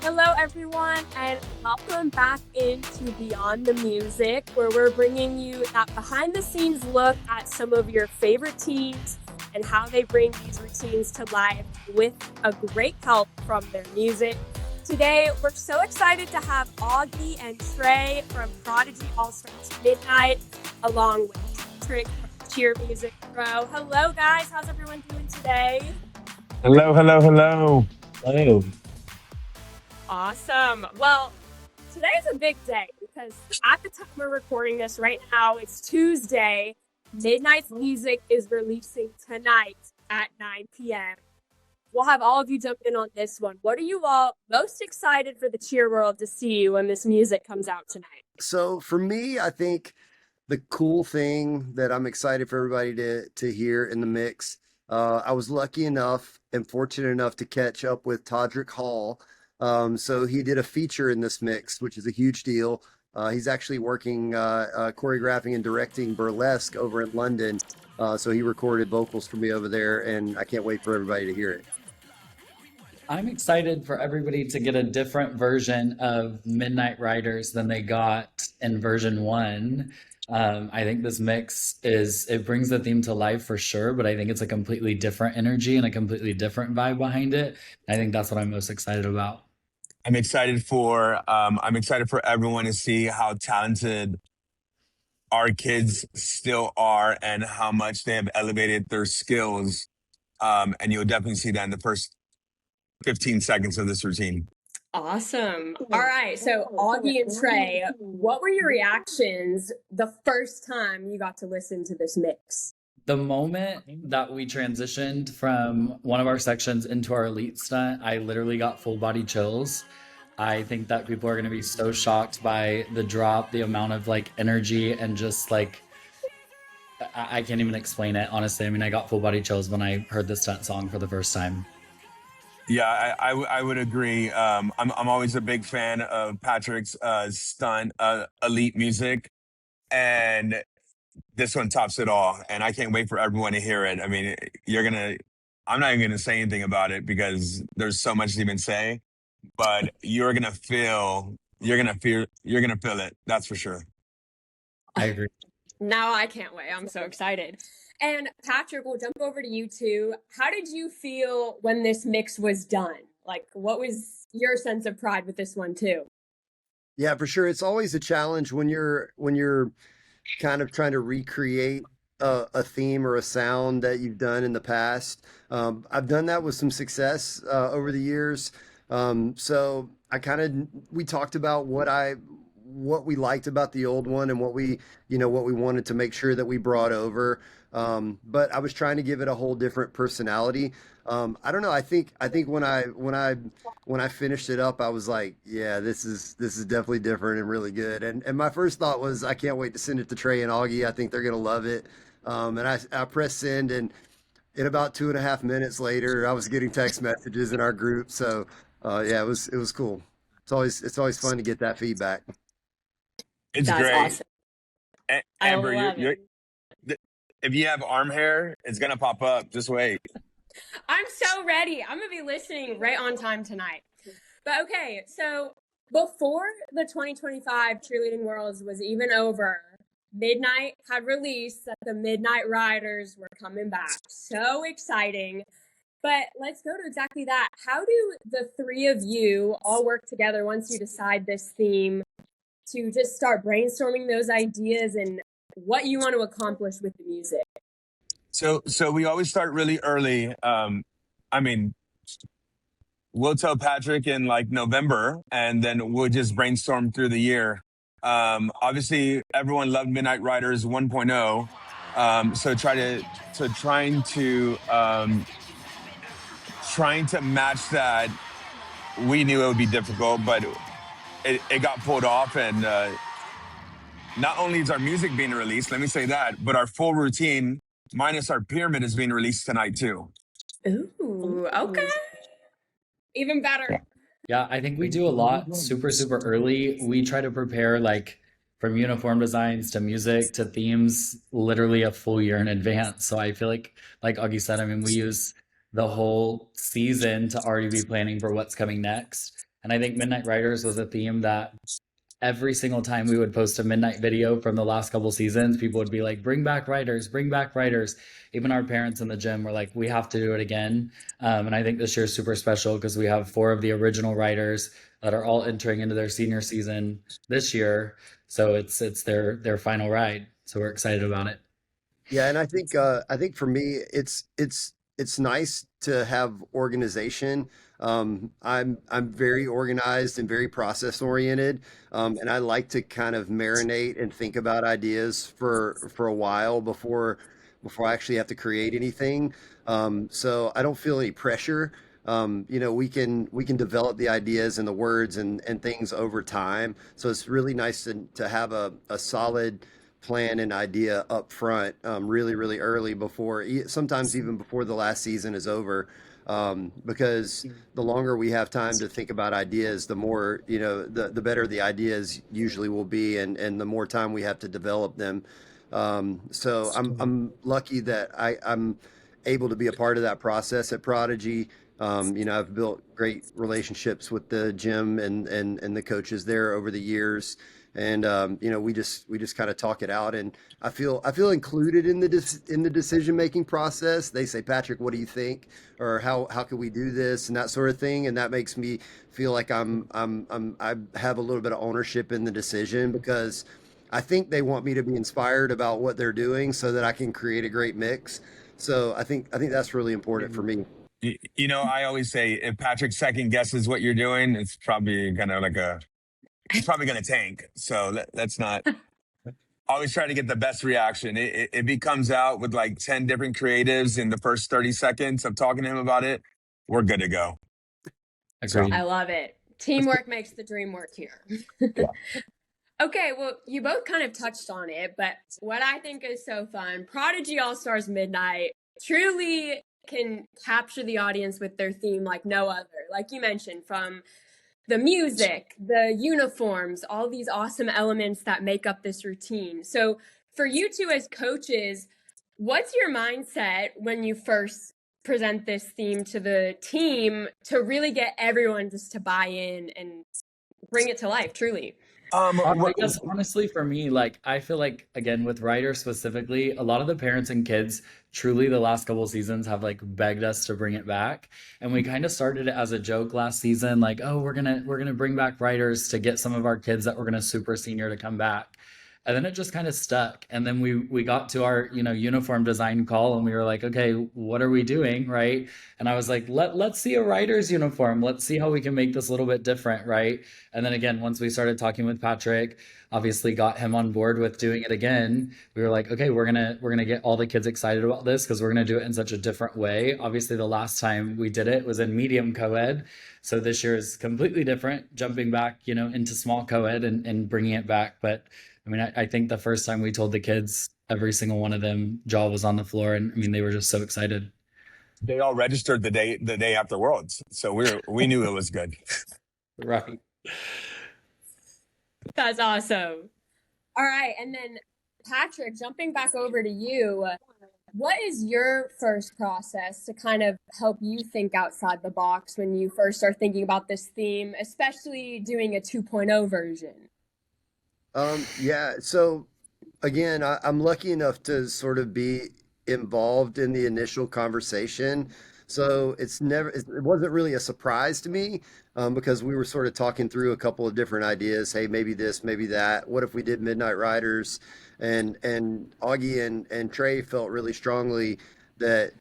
Hello, everyone, and welcome back into Beyond the Music, where we're bringing you that behind-the-scenes look at some of your favorite teams and how they bring these routines to life with a great help from their music. Today, we're so excited to have Auggie and Trey from Prodigy All Stars Midnight, along with Trick from Cheer Music Pro. Hello, guys. How's everyone doing today? Hello, hello, hello. Hello. Awesome. Well, today is a big day because at the time we're recording this right now, it's Tuesday. Midnight's music is releasing tonight at 9 p.m. We'll have all of you jump in on this one. What are you all most excited for the cheer world to see when this music comes out tonight? So for me, I think the cool thing that I'm excited for everybody to hear in the mix, I was lucky enough and fortunate enough to catch up with Todrick Hall. So he did a feature in this mix, which is a huge deal. He's actually working choreographing and directing burlesque over in London. So he recorded vocals for me over there, and I can't wait for everybody to hear it. I'm excited for everybody to get a different version of Midnight Riders than they got in version 1. I think this mix it brings the theme to life for sure, but I think it's a completely different energy and a completely different vibe behind it. I think that's what I'm most excited about. I'm excited for everyone to see how talented our kids still are and how much they have elevated their skills. And you'll definitely see that in the first 15 seconds of this routine. Awesome. All right. So, Auggie and Trey, what were your reactions the first time you got to listen to this mix? The moment that we transitioned from one of our sections into our elite stunt, I literally got full body chills. I think that people are going to be so shocked by the drop, the amount of energy, and just I can't even explain it, honestly. I mean, I got full body chills when I heard the stunt song for the first time. Yeah, I would agree. I'm always a big fan of Patrick's stunt elite music, and this one tops it all. And I can't wait for everyone to hear it. I mean, I'm not even gonna say anything about it because there's so much to even say. But you're gonna feel it. That's for sure. I agree. Now I can't wait. I'm so excited. And Patrick, we'll jump over to you too. How did you feel when this mix was done? What was your sense of pride with this one too? Yeah, for sure. It's always a challenge when you're kind of trying to recreate a theme or a sound that you've done in the past. I've done that with some success over the years. So we talked about what we liked about the old one and what we wanted to make sure that we brought over. But I was trying to give it a whole different personality. I don't know. I think when I finished it up, I was like, yeah, this is definitely different and really good. And my first thought was, I can't wait to send it to Trey and Auggie. I think they're gonna love it. And I pressed send, and in about 2.5 minutes later, I was getting text messages in our group. So yeah, it was cool. It's always fun to get that feedback. It's That's great. awesome. Amber, I love it. if you have arm hair, it's gonna pop up. Just wait. I'm so ready. I'm going to be listening right on time tonight. But okay, so before the 2025 Cheerleading Worlds was even over, Midnight had released that the Midnight Riders were coming back. So exciting. But let's go to exactly that. How do the three of you all work together once you decide this theme to just start brainstorming those ideas and what you want to accomplish with the music? So we always start really early. I mean, we'll tell Patrick in November, and then we'll just brainstorm through the year. Obviously, everyone loved Midnight Riders 1.0. So trying to match that, we knew it would be difficult, but it got pulled off. And not only is our music being released, let me say that, but our full routine, minus our pyramid, is being released tonight too. Ooh, okay. Even better. Yeah, I think we do a lot super, super early. We try to prepare from uniform designs to music to themes literally a full year in advance. So I feel like Augie said, I mean, we use the whole season to already be planning for what's coming next. And I think Midnight Riders was a theme that every single time we would post a midnight video from the last couple seasons, people would be like, bring back writers, bring back writers. Even our parents in the gym were like, we have to do it again. And I think this year is super special because we have 4 of the original writers that are all entering into their senior season this year. So it's their final ride. So we're excited about it. Yeah, and I think for me, it's nice to have organization. I'm very organized and very process oriented, and I like to kind of marinate and think about ideas for a while before I actually have to create anything. So I don't feel any pressure. You know, we can develop the ideas and the words and things over time. So it's really nice to have a solid plan and idea up front, really, really early before, sometimes even before the last season is over. Because the longer we have time to think about ideas, the more, you know, the better the ideas usually will be, and the more time we have to develop them. So I'm lucky that I'm able to be a part of that process at Prodigy. You know, I've built great relationships with the gym and the coaches there over the years. And you know, we just kind of talk it out, and I feel included in the decision making process. They say, Patrick, what do you think, or how can we do this, and that sort of thing, and that makes me feel like I have a little bit of ownership in the decision, because I think they want me to be inspired about what they're doing so that I can create a great mix. So I think that's really important for me. You know, I always say if Patrick second guesses what you're doing, it's probably going to tank. So let's not always try to get the best reaction. If he comes out with like 10 different creatives in the first 30 seconds of talking to him about it, we're good to go. Agreed. I love it. Teamwork makes the dream work here. Yeah. Okay, well, you both kind of touched on it, but what I think is so fun, Prodigy All Stars Midnight truly can capture the audience with their theme like no other. Like you mentioned, from the music, the uniforms, all these awesome elements that make up this routine. So for you two as coaches, what's your mindset when you first present this theme to the team to really get everyone just to buy in and bring it to life, truly? I guess honestly for me, like I feel like again with writers specifically, a lot of the parents and kids truly the last couple seasons have like begged us to bring it back. And we kind of started it as a joke last season, like, oh, we're gonna bring back writers to get some of our kids that were gonna super senior to come back. And then it just kind of stuck. And then we got to our, you know, uniform design call and we were like, okay, what are we doing? Right. And I was like, let's see a writer's uniform. Let's see how we can make this a little bit different. Right. And then again, once we started talking with Patrick, obviously got him on board with doing it again, we were like, okay, we're gonna get all the kids excited about this because we're gonna do it in such a different way. Obviously, the last time we did it was in medium co-ed. So this year is completely different, jumping back, you know, into small co-ed and bringing it back. But I mean, I think the first time we told the kids, every single one of them, jaw was on the floor, and I mean, they were just so excited. They all registered the day after Worlds, so we knew it was good. Right. That's awesome. All right, and then Patrick, jumping back over to you, what is your first process to kind of help you think outside the box when you first start thinking about this theme, especially doing a 2.0 version? Yeah, so again, I'm lucky enough to sort of be involved in the initial conversation. So it wasn't really a surprise to me, because we were sort of talking through a couple of different ideas. Hey, maybe this, maybe that. What if we did Midnight Riders? And Auggie and Trey felt really strongly that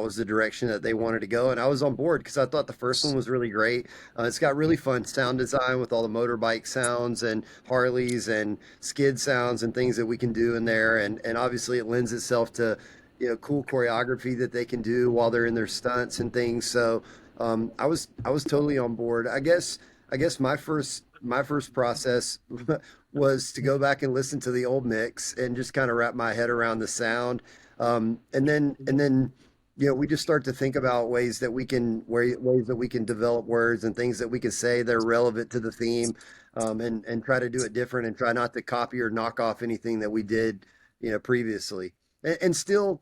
was the direction that they wanted to go, and I was on board because I thought the first one was really great. It's got really fun sound design with all the motorbike sounds and Harleys and skid sounds and things that we can do in there, and obviously it lends itself to, you know, cool choreography that they can do while they're in their stunts and things. So I was totally on board. I guess my first process was to go back and listen to the old mix and just kind of wrap my head around the sound. And then you know, we just start to think about ways that we can develop words and things that we can say that are relevant to the theme, and try to do it different and try not to copy or knock off anything that we did, you know, previously. and still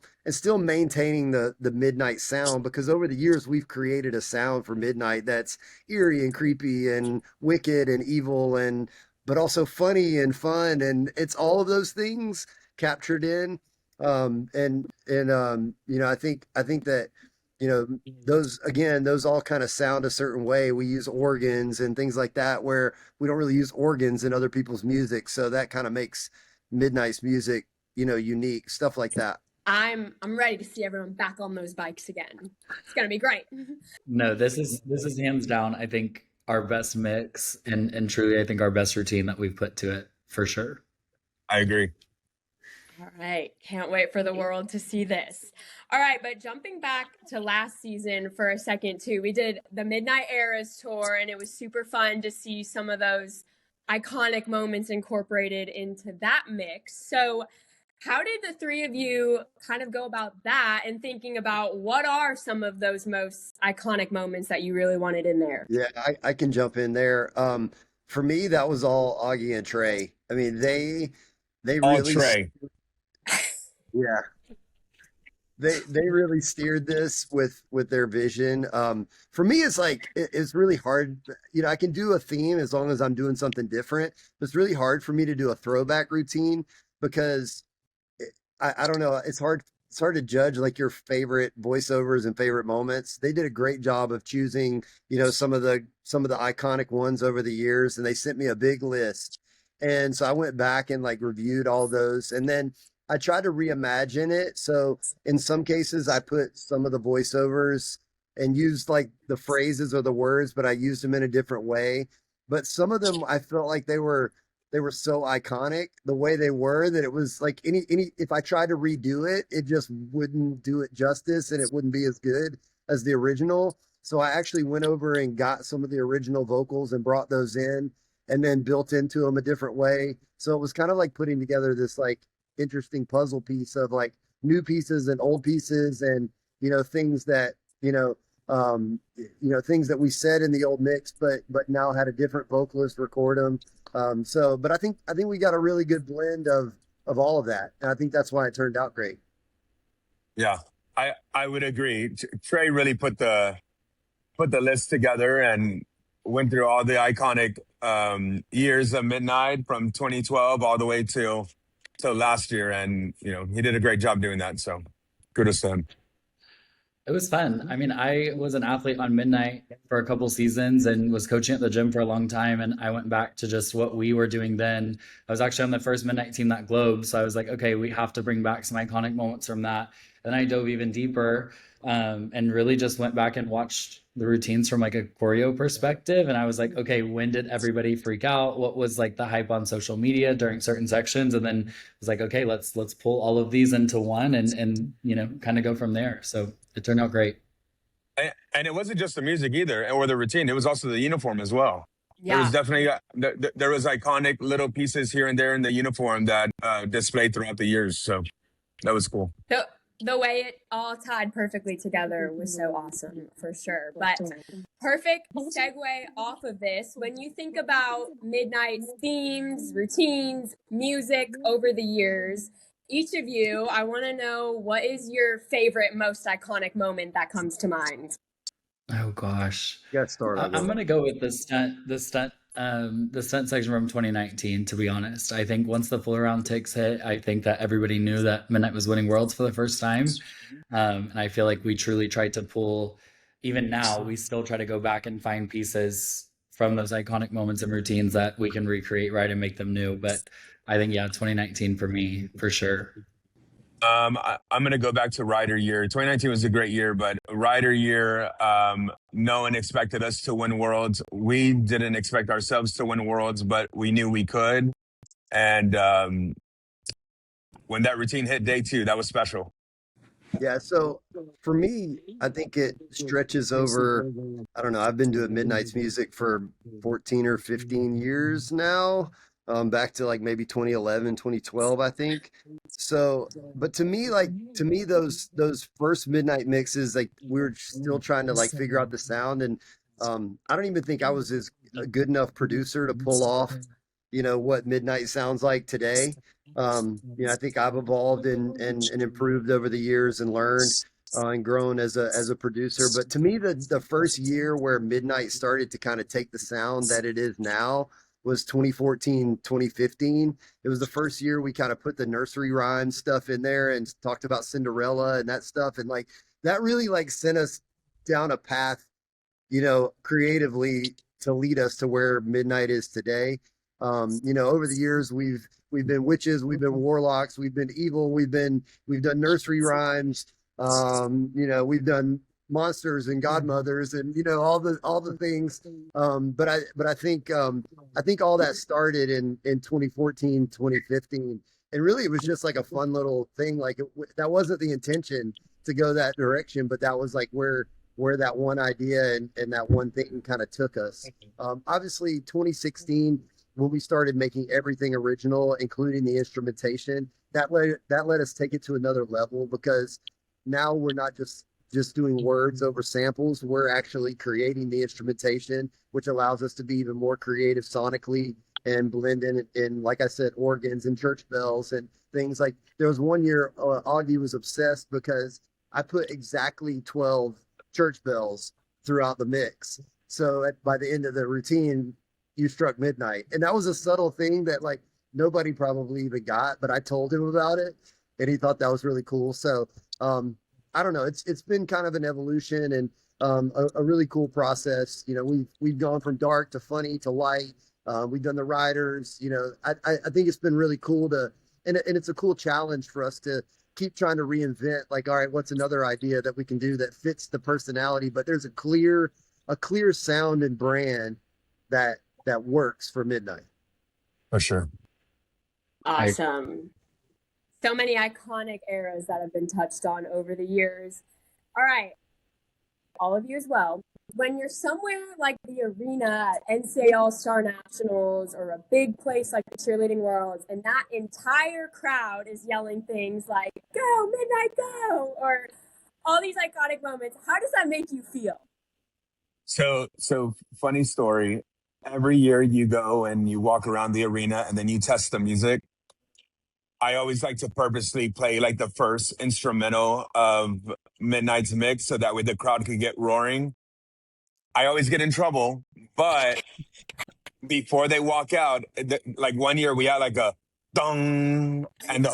maintaining the Midnight sound, because over the years we've created a sound for Midnight that's eerie and creepy and wicked and evil, and but also funny and fun, and it's all of those things captured in. I think that, those all kind of sound a certain way. We use organs and things like that where we don't really use organs in other people's music, so that kind of makes Midnight's music, unique, stuff like that. I'm ready to see everyone back on those bikes again. It's gonna be great. No, this is hands down, I think, our best mix, and truly, I think our best routine that we've put to it for sure. I agree. All right. Can't wait for the world to see this. All right. But jumping back to last season for a second, too, we did the Midnight Eras tour, and it was super fun to see some of those iconic moments incorporated into that mix. So, how did the three of you kind of go about that and thinking about what are some of those most iconic moments that you really wanted in there? Yeah, I can jump in there. For me, that was all Auggie and Trey. I mean, they All really, Trey. yeah, they really steered this with their vision. For me, it's like it's really hard. I can do a theme as long as I'm doing something different. But it's really hard for me to do a throwback routine because I don't know. It's hard. It's hard to judge like your favorite voiceovers and favorite moments. They did a great job of choosing, some of the iconic ones over the years, and they sent me a big list. And so I went back and like reviewed all those, and then I tried to reimagine it. So in some cases, I put some of the voiceovers and used like the phrases or the words, but I used them in a different way. But some of them, I felt like they were so iconic the way they were that it was like any if I tried to redo it, it just wouldn't do it justice, and it wouldn't be as good as the original. So I actually went over and got some of the original vocals and brought those in, and then built into them a different way. So it was kind of like putting together this like interesting puzzle piece of like new pieces and old pieces, and things that things that we said in the old mix, but now had a different vocalist record them. But I think we got a really good blend of all of that, and I think that's why it turned out great. Yeah, I would agree. Trey really put the list together and went through all the iconic years of Midnight from 2012 all the way till last year, and he did a great job doing that. So kudos to him. It was fun. I mean, I was an athlete on Midnight for a couple seasons and was coaching at the gym for a long time. And I went back to just what we were doing then. I was actually on the first Midnight team that Globe. So I was like, okay, we have to bring back some iconic moments from that. Then I dove even deeper and really just went back and watched the routines from like a choreo perspective. And I was like, okay, when did everybody freak out? What was like the hype on social media during certain sections? And then I was like, okay, let's pull all of these into one and kind of go from there. So it turned out great. And it wasn't just the music either, or the routine. It was also the uniform as well. Yeah. There was definitely there was iconic little pieces here and there in the uniform that displayed throughout the years. So that was cool. The way it all tied perfectly together was so awesome, for sure. But perfect segue off of this. When you think about Midnight's themes, routines, music over the years, each of you, I want to know, what is your favorite, most iconic moment that comes to mind? Oh gosh. Got started. I'm gonna go with the stunt section from 2019. To be honest, I think once the full round ticks hit, I think that everybody knew that Midnight was winning worlds for the first time, and I feel like we truly tried to pull. Even now, we still try to go back and find pieces from those iconic moments and routines that we can recreate, right, and make them new. But I think 2019 for me, for sure. I'm going to go back to Rider year. 2019 was a great year, but Rider year, no one expected us to win worlds. We didn't expect ourselves to win worlds, but we knew we could. And when that routine hit day 2, that was special. Yeah, so for me, I think it stretches over, I don't know, I've been doing Midnight's music for 14 or 15 years now, back to like maybe 2011, 2012, I think. So, but to me, those first Midnight mixes, like we were still trying to like figure out the sound, and I don't even think I was a good enough producer to pull off, what Midnight sounds like today. I think I've evolved and improved over the years and learned and grown as a producer. But to me, the first year where Midnight started to kind of take the sound that it is now was 2014, 2015. It was the first year we kind of put the nursery rhyme stuff in there and talked about Cinderella and that stuff. And like that really like sent us down a path, creatively to lead us to where Midnight is today. Over the years we've been witches, we've been warlocks, we've been evil, we've done nursery rhymes, we've done monsters and godmothers and all the things. But I think all that started in 2014, 2015. And really it was just like a fun little thing. Like that wasn't the intention to go that direction, but that was like where that one idea and that one thing kind of took us. Obviously 2016, when we started making everything original, including the instrumentation, that let us take it to another level, because now we're not just doing words over samples. We're actually creating the instrumentation, which allows us to be even more creative sonically and blend in, like I said, organs and church bells and things. Like there was one year Auggie was obsessed because I put exactly 12 church bells throughout the mix. So by the end of the routine, you struck midnight. And that was a subtle thing that like nobody probably even got, but I told him about it and he thought that was really cool. So I don't know. It's been kind of an evolution and a really cool process. We've gone from dark to funny to light. We've done the riders. I think it's been really cool and it's a cool challenge for us to keep trying to reinvent. Like, all right, what's another idea that we can do that fits the personality, but there's a clear sound and brand that works for Midnight. For sure. Awesome. So many iconic eras that have been touched on over the years. All right, all of you as well. When you're somewhere like the arena at NCAA All-Star Nationals or a big place like the Cheerleading Worlds, and that entire crowd is yelling things like, "Go, Midnight, go!" or all these iconic moments, how does that make you feel? So funny story. Every year you go and you walk around the arena and then you test the music. I always like to purposely play like the first instrumental of Midnight's mix so that way the crowd can get roaring. I always get in trouble, but before they walk out, like one year we had like a dong, and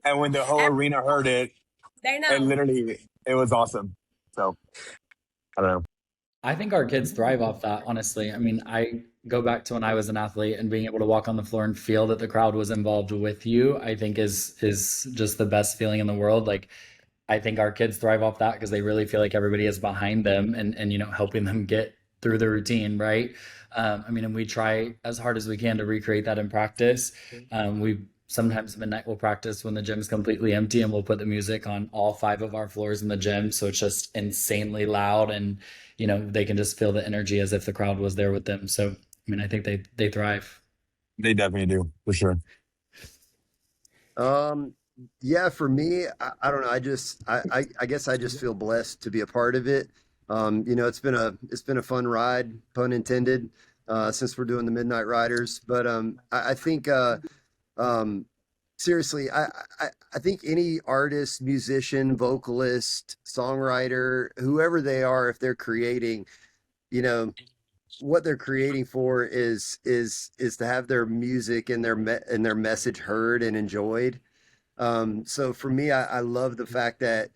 and when the whole arena heard it, They know. it was awesome. So I don't know. I think our kids thrive off that, honestly. I mean, I go back to when I was an athlete and being able to walk on the floor and feel that the crowd was involved with you, I think is just the best feeling in the world. Like, I think our kids thrive off that because they really feel like everybody is behind them and helping them get through the routine, right? And we try as hard as we can to recreate that in practice. We sometimes Midnight will practice when the gym's completely empty, and we'll put the music on all 5 of our floors in the gym, so it's just insanely loud, and they can just feel the energy as if the crowd was there with them. So I think they thrive. They definitely do, for sure. Yeah, for me, I don't know. I guess I just feel blessed to be a part of it. It's been a fun ride, pun intended, since we're doing the Midnight Riders. But I think seriously, I think any artist, musician, vocalist, songwriter, whoever they are, if they're creating, what they're creating for is to have their music and their message heard and enjoyed. So for me, I love the fact that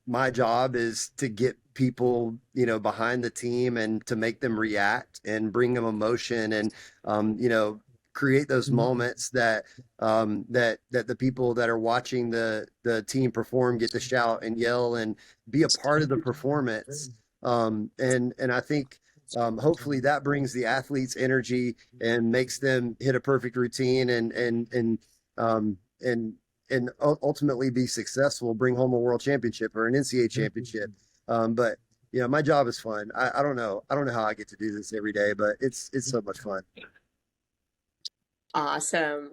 my job is to get people, behind the team and to make them react and bring them emotion and, create those moments that the people that are watching the team perform get to shout and yell and be a part of the performance. And I think hopefully that brings the athletes energy and makes them hit a perfect routine and ultimately be successful, bring home a world championship or an NCAA championship. But my job is fun. I don't know how I get to do this every day, but it's so much fun. Awesome.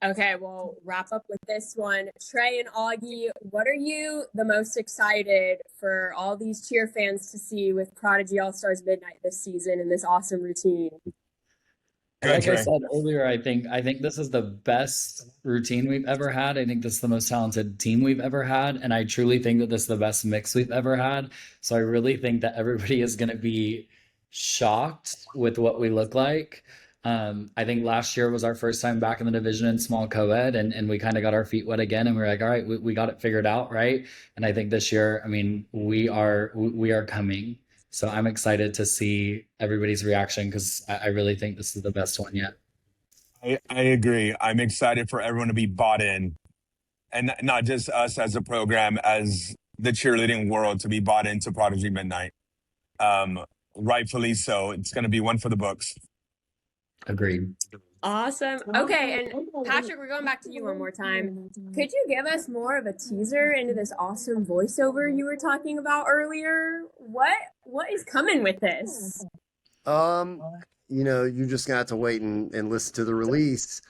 Okay, we'll wrap up with this one. Trey and Auggie, what are you the most excited for all these cheer fans to see with Prodigy All Stars Midnight this season and this awesome routine? Go ahead, Like I Trey. said earlier, I think this is the best routine we've ever had. I think this is the most talented team we've ever had, and I truly think that this is the best mix we've ever had. So I really think that everybody is going to be shocked with what we look like. I think last year was our first time back in the division in small co-ed, and we kind of got our feet wet again, and we are like, all right, we got it figured out, right? And I think this year, I mean, we are coming. So I'm excited to see everybody's reaction because I really think this is the best one yet. I agree. I'm excited for everyone to be bought in, and not just us as a program, as the cheerleading world to be bought into Prodigy Midnight. Um, Rightfully so. It's going to be one for the books. Agreed. Awesome. Okay, and Patrick, we're going back to you one more time. Could you give us more of a teaser into this awesome voiceover you were talking about earlier? What is coming with this? You're just gonna have to wait and listen to the release.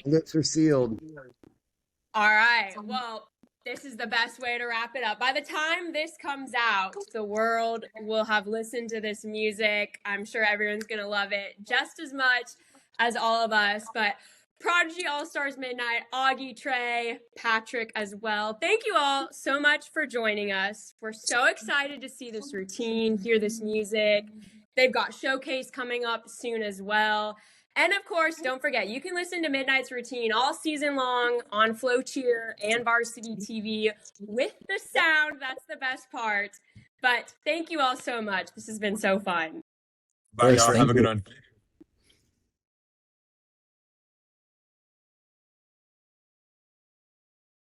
Lips are sealed. All right. Well, this is the best way to wrap it up. By the time this comes out, the world will have listened to this music. I'm sure everyone's going to love it just as much as all of us. But Prodigy All Stars Midnight, Auggie, Trey, Patrick as well. Thank you all so much for joining us. We're so excited to see this routine, hear this music. They've got Showcase coming up soon as well. And of course, don't forget, you can listen to Midnight's routine all season long on FloCheer and Varsity TV with the sound. That's the best part. But thank you all so much. This has been so fun. Bye, Yes, y'all. thank Have a good you. one.